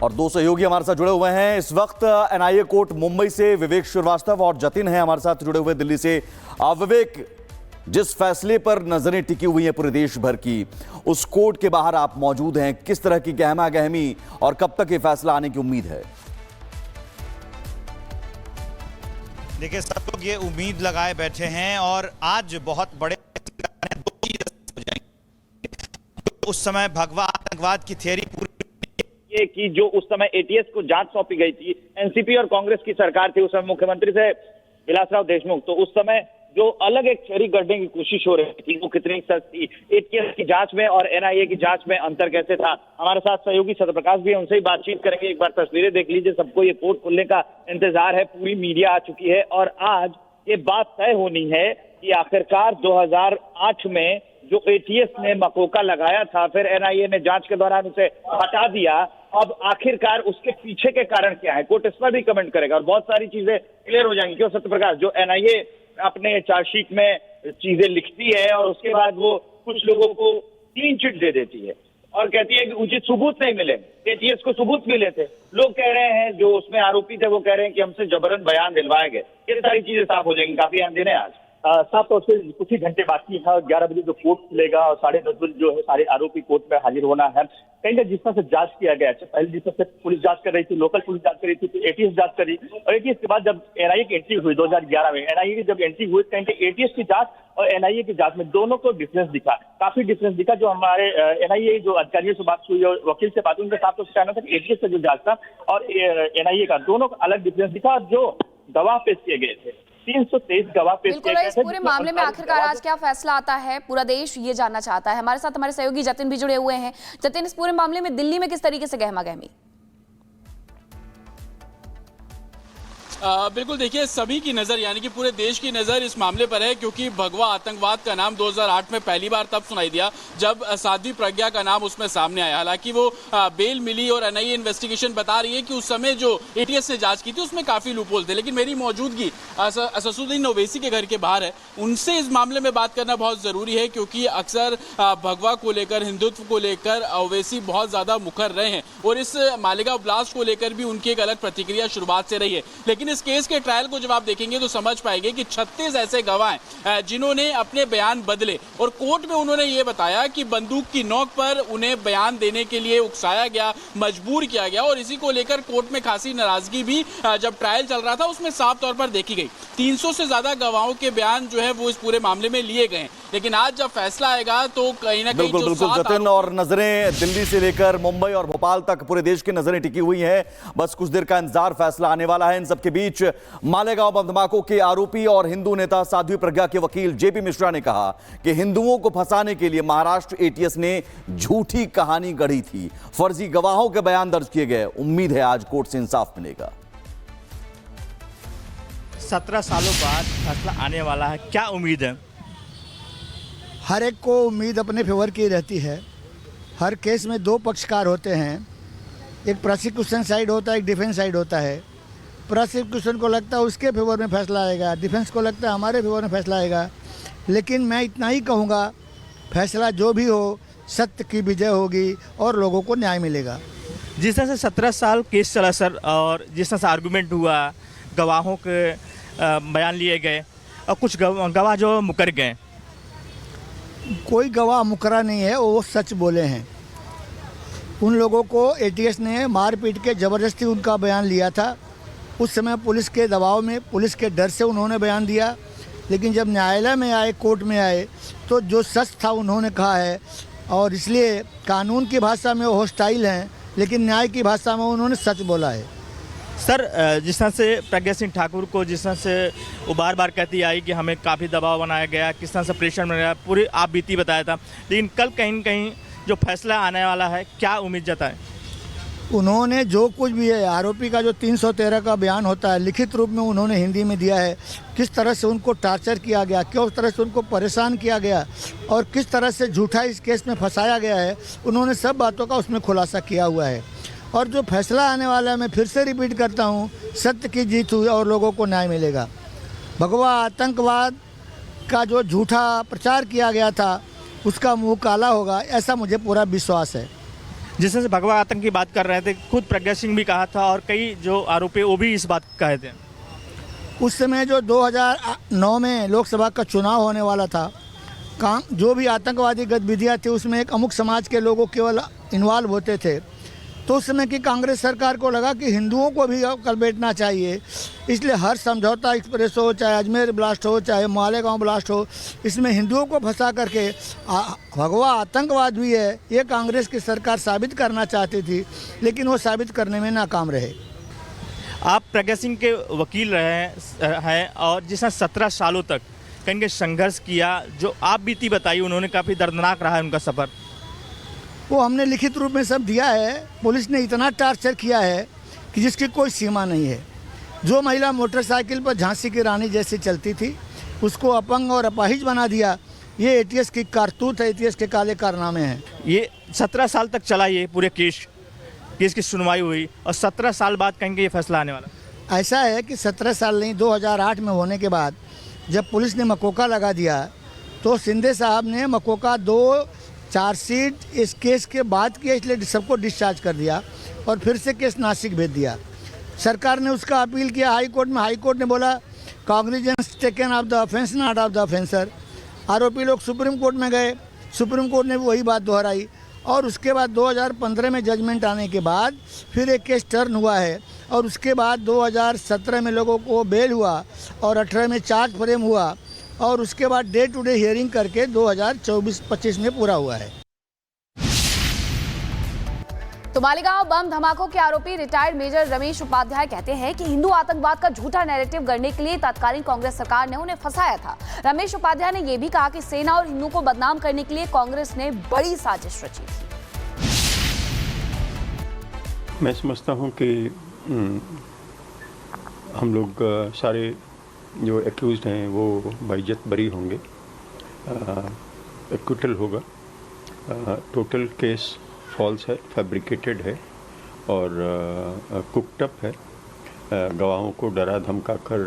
और दो सहयोगी हमारे साथ जुड़े हुए हैं इस वक्त एनआईए कोर्ट मुंबई से विवेक श्रीवास्तव और जतिन हैं हमारे साथ जुड़े हुए दिल्ली से। विवेक, जिस फैसले पर नजरें टिकी हुई हैं पूरे देश भर की, उस कोर्ट के बाहर आप मौजूद हैं, किस तरह की गहमा गहमी और कब तक ये फैसला आने की उम्मीद है? देखिए, सब लोग ये उम्मीद लगाए बैठे हैं और आज बहुत बड़े हो जाएंगे। उस समय भगवा आतंकवाद की थियरी पूरी ये कि जो उस समय एटीएस को जांच सौंपी गई थी, एनसीपी और कांग्रेस की सरकार थी, उस समय मुख्यमंत्री थे विलासराव देशमुख, तो उस समय जो अलग एक थ्योरी गढ़ने की कोशिश हो रही थी वो कितनी सच थी, एटीएस की जांच में और एनआईए की जांच में अंतर कैसे था। हमारे साथ सहयोगी सत्यप्रकाश भी है, उनसे ही बातचीत करेंगे। एक बार तस्वीरें देख लीजिए, सबको ये कोर्ट खुलने का इंतजार है, पूरी मीडिया आ चुकी है और आज ये बात तय होनी है कि आखिरकार 2008 में जो एटीएस ने मकोका लगाया था, फिर एनआईए ने जांच के दौरान उसे हटा दिया, अब आखिरकार उसके पीछे के कारण क्या है, कोर्ट इस पर भी कमेंट करेगा और बहुत सारी चीजें क्लियर हो जाएंगी। क्यों सत्यप्रकाश, जो एनआईए अपने चार्जशीट में चीजें लिखती है और उसके बाद वो कुछ लोगों को क्लीन चिट दे देती है और कहती है कि उचित सबूत नहीं मिले, एटीएस को सबूत मिले थे, लोग कह रहे हैं जो उसमें आरोपी थे वो कह रहे हैं कि हमसे जबरन बयान दिलवाए गए, ये सारी चीजें साफ हो जाएंगी। काफी अहम दिन है आज। साफ तौर से कुछ ही घंटे बाकी है, 11 बजे जो कोर्ट खुलेगा और 10:30 बजे जो है सारे आरोपी कोर्ट में हाजिर होना है। कहीं ना जिस तरह से जांच किया गया है, पहले जिस तरह से पुलिस जांच कर रही थी, लोकल पुलिस जांच कर रही थी, फिर एटीएस जांच करी और एटीएस के बाद जब एनआईए की एंट्री हुई 2011 में, एनआईए की जब एंट्री हुई कहीं एटीएस की जांच और एनआईए की जांच में दोनों को डिफरेंस दिखा, काफी डिफरेंस दिखा। जो हमारे एनआईए जो अधिकारियों से बात हुई और वकील से बात हुई, उनके साथ तो कहना था कि एटीएस का जो जांच था और एनआईए का, दोनों का अलग डिफरेंस दिखा। और जो गवाह पेश किए गए थे, 323 गवाह पेश किए गए थे। इस पूरे मामले में आखिरकार आज क्या फैसला आता है, पूरा देश ये जानना चाहता है। हमारे साथ हमारे सहयोगी जतिन भी जुड़े हुए हैं। जतिन, इस पूरे मामले में दिल्ली में किस तरीके से गहमा गहमी? बिल्कुल, देखिए, सभी की नज़र यानी कि पूरे देश की नज़र इस मामले पर है, क्योंकि भगवा आतंकवाद का नाम 2008 में पहली बार तब सुनाई दिया जब साध्वी प्रज्ञा का नाम उसमें सामने आया। हालांकि वो बेल मिली और एनआईए इन्वेस्टिगेशन बता रही है कि उस समय जो एटीएस ने जांच की थी उसमें काफ़ी लूपहोल थे, लेकिन मेरी मौजूदगी असदुद्दीन ओवैसी के घर के बाहर है, उनसे इस मामले में बात करना बहुत ज़रूरी है, क्योंकि अक्सर भगवा को लेकर, हिंदुत्व को लेकर ओवैसी बहुत ज़्यादा मुखर रहे हैं और इस मालेगांव ब्लास्ट को लेकर भी उनकी एक अलग प्रतिक्रिया शुरुआत से रही है। लेकिन इस केस के ट्रायल को जब आप देखेंगे तो समझ पाएंगे कि 36 ऐसे गवाह हैं जिन्होंने अपने बयान बदले और कोर्ट में उन्होंने ये बताया कि बंदूक की नोक पर उन्हें बयान देने के लिए उकसाया गया, मजबूर किया गया और इसी को लेकर कोर्ट में खासी नाराजगी भी जब ट्रायल चल रहा था उसमें साफ तौर पर देखी गई। 300 से ज्यादा गवाहों के बयान जो है वो इस पूरे मामले में लिए गए हैं, लेकिन आज जब फैसला आएगा तो कहीं ना कहीं बिल्कुल जतिन, और नजरें दिल्ली से लेकर मुंबई और भोपाल तक पूरे देश की नजरें टिकी हुई हैं। बस कुछ देर का इंतजार, फैसला आने वाला है। इन सबके बीच मालेगांव बम धमाकों के आरोपी और हिंदू नेता साध्वी प्रज्ञा के वकील जेपी मिश्रा ने कहा कि हिंदुओं को फंसाने के लिए महाराष्ट्र एटीएस ने झूठी कहानी गढ़ी थी, फर्जी गवाहों के बयान दर्ज किए गए। उम्मीद है आज कोर्ट से इंसाफ मिलेगा। 17 सालों बाद फैसला आने वाला है, क्या उम्मीद है? हर एक को उम्मीद अपने फेवर की रहती है। हर केस में दो पक्षकार होते हैं, एक प्रोसिक्यूशन साइड होता है, एक डिफेंस साइड होता है। प्रोसिक्यूशन को लगता है उसके फेवर में फैसला आएगा, डिफेंस को लगता है हमारे फेवर में फैसला आएगा। लेकिन मैं इतना ही कहूँगा, फैसला जो भी हो, सत्य की विजय होगी और लोगों को न्याय मिलेगा। जिस तरह से 17 साल केस चला सर, और जिस तरह से आर्गूमेंट हुआ, गवाहों के बयान लिए गए और कुछ गवाह जो मुकर गए, कोई गवाह मुकरा नहीं है, वो सच बोले हैं। उन लोगों को एटीएस ने मार पीट के ज़बरदस्ती उनका बयान लिया था। उस समय पुलिस के दबाव में, पुलिस के डर से उन्होंने बयान दिया, लेकिन जब न्यायालय में आए, कोर्ट में आए, तो जो सच था उन्होंने कहा है। और इसलिए कानून की भाषा में वो हॉस्टाइल हैं, लेकिन न्याय की भाषा में उन्होंने सच बोला है। सर, जिस तरह से प्रज्ञा सिंह ठाकुर को जिस तरह से वो बार बार कहती आई कि हमें काफ़ी दबाव बनाया गया, किस तरह से प्रेशर बनाया, पूरी आप बीती बताया था, लेकिन कल कहीं न कहीं जो फैसला आने वाला है, क्या उम्मीद जताएं? उन्होंने जो कुछ भी है, आरोपी का जो 313 का बयान होता है, लिखित रूप में उन्होंने हिंदी में दिया है। किस तरह से उनको टार्चर किया गया, किस तरह से उनको परेशान किया गया और किस तरह से झूठा इस केस में फंसाया गया है, उन्होंने सब बातों का उसमें खुलासा किया हुआ है। और जो फैसला आने वाला है, मैं फिर से रिपीट करता हूँ, सत्य की जीत हुई और लोगों को न्याय मिलेगा। भगवा आतंकवाद का जो झूठा प्रचार किया गया था, उसका मुंह काला होगा, ऐसा मुझे पूरा विश्वास है। जिस तरह से भगवा आतंक की बात कर रहे थे, खुद प्रज्ञा सिंह भी कहा था और कई जो आरोपी वो भी इस बात कहे थे। उस समय जो 2009 में लोकसभा का चुनाव होने वाला था, जो भी आतंकवादी गतिविधियाँ थी उसमें एक अमुक समाज के लोगों केवल इन्वॉल्व होते थे। तो उस समय की कांग्रेस सरकार को लगा कि हिंदुओं को भी कल बैठना चाहिए, इसलिए हर समझौता एक्सप्रेस हो, चाहे अजमेर ब्लास्ट हो, चाहे मालेगांव ब्लास्ट हो, इसमें हिंदुओं को फंसा करके भगवा आतंकवाद भी है ये कांग्रेस की सरकार साबित करना चाहती थी, लेकिन वो साबित करने में नाकाम रहे। आप प्रज्ञा सिंह के वकील रहे हैं और जिस 17 सालों तक कहीं संघर्ष किया, जो आप बीती बताई, उन्होंने काफ़ी दर्दनाक रहा है उनका सफ़र। वो हमने लिखित रूप में सब दिया है। पुलिस ने इतना टार्चर किया है कि जिसकी कोई सीमा नहीं है। जो महिला मोटरसाइकिल पर झांसी की रानी जैसी चलती थी उसको अपंग और अपाहिज बना दिया। ये एटीएस की कारतूत है, एटीएस के काले कारनामे हैं। ये 17 साल तक चला, ये पूरे केस की सुनवाई हुई और 17 साल बाद कहेंगे ये फैसला आने वाला। ऐसा है कि 17 साल नहीं, 2008 में होने के बाद जब पुलिस ने मकोका लगा दिया तो शिंदे साहब ने मकोका 2 चार्जशीट इस केस के बाद किया, इसलिए सबको डिस्चार्ज कर दिया और फिर से केस नासिक भेज दिया। सरकार ने उसका अपील किया हाई कोर्ट में। हाई कोर्ट ने बोला cognizance taken of the offence not of the offender. आरोपी लोग सुप्रीम कोर्ट में गए, सुप्रीम कोर्ट ने भी वही बात दोहराई और उसके बाद 2015 में जजमेंट आने के बाद फिर एक केस टर्न हुआ है और उसके बाद 2017 में लोगों को बेल हुआ और 18 में चार्ज फ्रेम हुआ और उसके बाद डे टू डे हियरिंग करके 2024-25 में पूरा हुआ है। तो मालेगांव बम धमाकों के आरोपी रिटायर्ड मेजर रमेश उपाध्याय कहते हैं कि हिंदू आतंकवाद का झूठा नैरेटिव गढ़ने के लिए तत्कालीन कांग्रेस सरकार ने उन्हें फंसाया था। रमेश उपाध्याय ने यह भी कहा कि सेना और हिंदुओं को बदनाम करने के लिए कांग्रेस ने बड़ी साजिश रची थी। मैं समझता हूं कि हम लोग सारे जो एक्यूज्ड हैं वो बाइज्जत बरी होंगे, एक्विटल होगा। टोटल केस फॉल्स है, फैब्रिकेटेड है और कुकटअप है। गवाहों को डरा धमका कर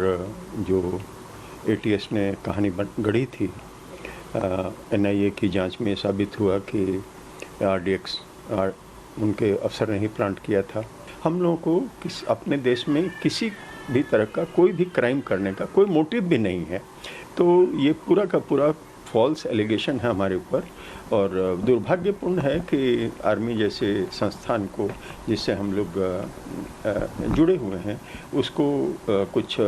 जो एटीएस ने कहानी गढ़ी थी, एनआईए की जांच में साबित हुआ कि आरडीएक्स उनके अफसर ने ही प्लांट किया था। हम लोगों को अपने देश में किसी भी तरह का कोई भी क्राइम करने का कोई मोटिव भी नहीं है। तो ये पूरा का पूरा फॉल्स एलिगेशन है हमारे ऊपर और दुर्भाग्यपूर्ण है कि आर्मी जैसे संस्थान को जिससे हम लोग जुड़े हुए हैं उसको कुछ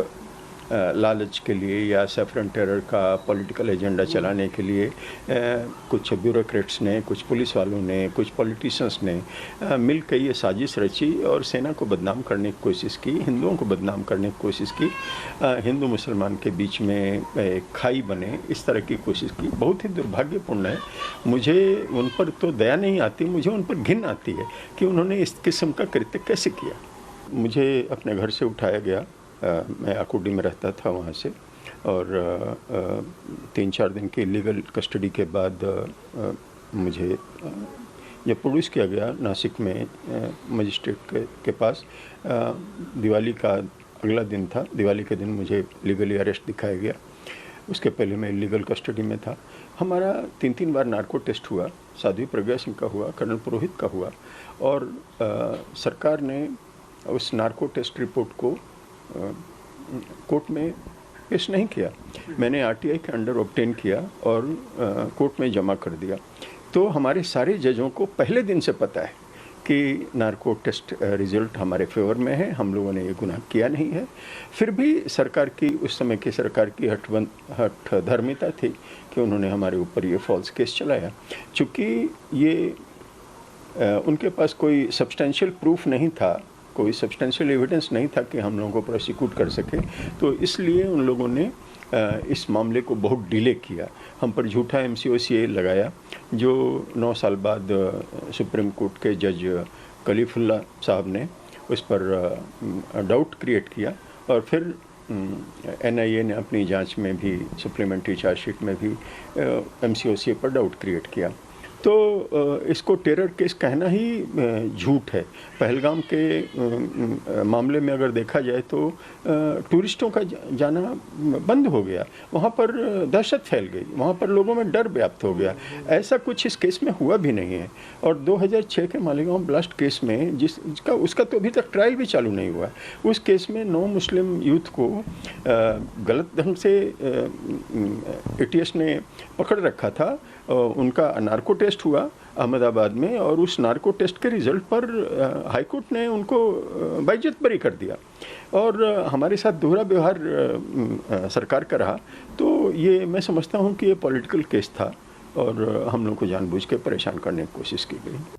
लालच के लिए या सैफरन टेरर का पॉलिटिकल एजेंडा चलाने के लिए कुछ ब्यूरोक्रेट्स ने, कुछ पुलिस वालों ने, कुछ पॉलिटिशियंस ने मिलकर ये साजिश रची और सेना को बदनाम करने की कोशिश की, हिंदुओं को बदनाम करने की कोशिश की, हिंदू मुसलमान के बीच में खाई बने, इस तरह की कोशिश की। बहुत ही दुर्भाग्यपूर्ण है। मुझे उन पर तो दया नहीं आती, मुझे उन पर घिन आती है कि उन्होंने इस किस्म का कृत्य कैसे किया। मुझे अपने घर से उठाया गया, मैं आकुडी में रहता था वहाँ से, और 3-4 दिन की लीगल कस्टडी के बाद मुझे ये प्रोड्यूस किया गया नासिक में मजिस्ट्रेट के पास। दिवाली का अगला दिन था, दिवाली के दिन मुझे लीगली अरेस्ट दिखाया गया। उसके पहले मैं लीगल कस्टडी में था। हमारा 3-3 बार नार्को टेस्ट हुआ, साध्वी प्रज्ञा सिंह का हुआ, कर्नल पुरोहित का हुआ और सरकार ने उस नार्को टेस्ट रिपोर्ट को कोर्ट में पेश नहीं किया। मैंने आरटीआई के अंडर ऑब्टेन किया और कोर्ट में जमा कर दिया। तो हमारे सारे जजों को पहले दिन से पता है कि नार्को टेस्ट रिजल्ट हमारे फेवर में है, हम लोगों ने ये गुनाह किया नहीं है। फिर भी सरकार की, उस समय की सरकार की हठधर्मिता थी कि उन्होंने हमारे ऊपर ये फॉल्स केस चलाया। चूँकि ये उनके पास कोई सब्सटेंशियल प्रूफ नहीं था, कोई सब्सटेंशियल एविडेंस नहीं था कि हम लोगों को प्रोसिक्यूट कर सके, तो इसलिए उन लोगों ने इस मामले को बहुत डिले किया। हम पर झूठा MCOCA लगाया, जो 9 साल बाद सुप्रीम कोर्ट के जज कलीफुल्ला साहब ने उस पर डाउट क्रिएट किया और फिर NIA ने अपनी जांच में भी, सप्लीमेंट्री चार्जशीट में भी MCOCA पर डाउट क्रिएट किया। तो इसको टेरर केस कहना ही झूठ है। पहलगाम के मामले में अगर देखा जाए तो टूरिस्टों का जाना बंद हो गया, वहाँ पर दहशत फैल गई, वहाँ पर लोगों में डर व्याप्त हो गया। ऐसा कुछ इस केस में हुआ भी नहीं है। और 2006 के मालेगांव ब्लास्ट केस में जिसका उसका तो अभी तक ट्रायल भी चालू नहीं हुआ। उस केस में 9 मुस्लिम यूथ को गलत ढंग से एटीएस ने पकड़ रखा था। उनका नार्को टेस्ट हुआ अहमदाबाद में और उस नार्को टेस्ट के रिजल्ट पर हाईकोर्ट ने उनको बाइज्जत बरी कर दिया और हमारे साथ दोहरा व्यवहार सरकार का रहा। तो ये मैं समझता हूँ कि ये पॉलिटिकल केस था और हम लोग को जानबूझ के परेशान करने की कोशिश की गई।